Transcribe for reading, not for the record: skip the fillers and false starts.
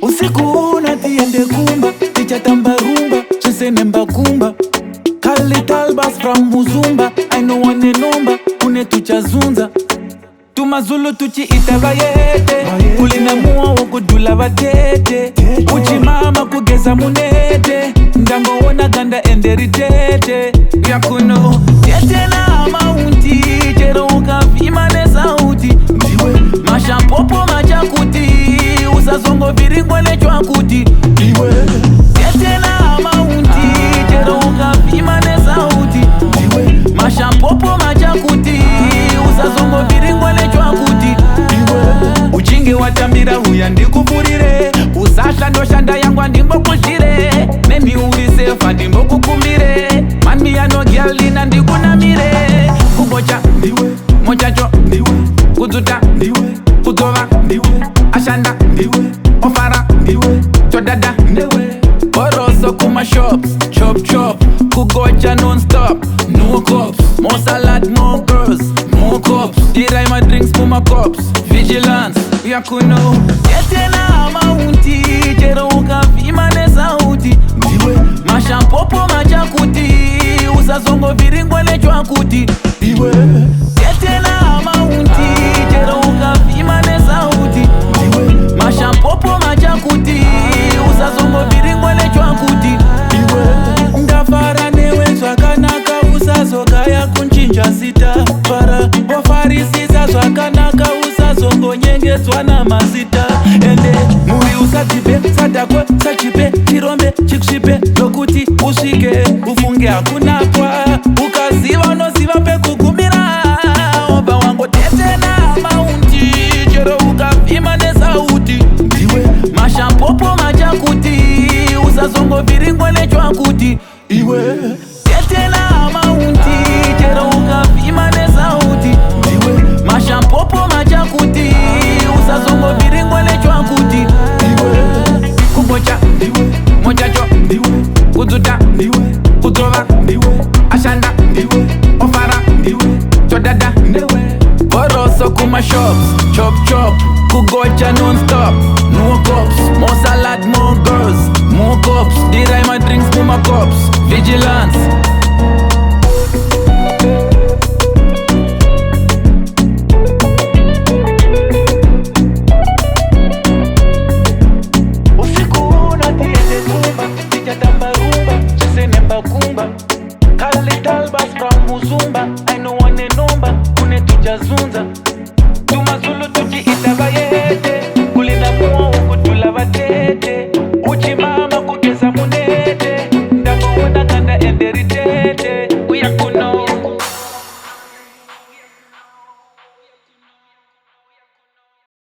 Usiku unatiende kumba, tichatamba rumba, chisenemba kumba. Kali talbas from Muzumba, I know one number, une tuchazunza. Tumazulu tuchi itabayete, kulina mua wakudula watete. Uchimama kugeza munete, ndango wana ganda enderitete. Yakuno, tete na maunti, jero ukavima ne sauti. Mashampopo machakuti, usazongo viringwa lechwa kuti. Tete na maunti, jero ukavima ne sauti. Mashampopo machakuti, usazongo viringwa lechwa kuti. Uchinge watambira huya ndikufurire, usasha ndo shanda yangwa ndimbo kushire. Nemi urisefa ndimbo kukumbire, man me a no girl lina ndikunamire. Kubocha ndiwe, mochacho ndiwe, kuzuta ndiwe, kutova ndiwe, ashanda ndiwe, ofara ndiwe, chodada ndiwe. Boroso kuma shops, chop chop, kugocha non-stop, no cops. More salad, more girls, more cops. Did my drinks for my cups, vigilance, yakuno. Yete na maunti, jero ukavima ne sauti. Mashampopo machakuti, usazongo viringwa lechwa kuti. Yete na maunti, jero ukavima ne sauti. Mashampopo machakuti, usazongo viringwa lechwa kuti. Ungafara newe zvakanaka, usazogaya kunchinja sita. Para wafarisiza zvakanaka, usazongo nyengedzwa na mazita. Ende muri usadzipe, sadakwe, sachipe, chirombe, chikusvipe, ndokuti usvike ufunge hakunapwa. Ukaziva unoziva pekugumira. Oba wangu tete na maunti, chero ukavima nesauti. Mashampopo machakuti, usazongo viringwa lechwa kuti. Tete na maunti, chero ukavima nesauti. Mashampopo machakuti, usazongo viringwa lechwa kuti. Kubocha ndiwe, mochacho ndiwe, kuzuta ndiwe, kutova ndiwe, ashanda ndiwe, ofara ndiwe, chodada ndiwe. Boroso kuma shops, chop chop, kugocha non-stop, no cops. More salad, more girls, more cops. Did my drinks for my cups, vigilance. Kali talbas from Muzumba, I know one number, une tuchazunza.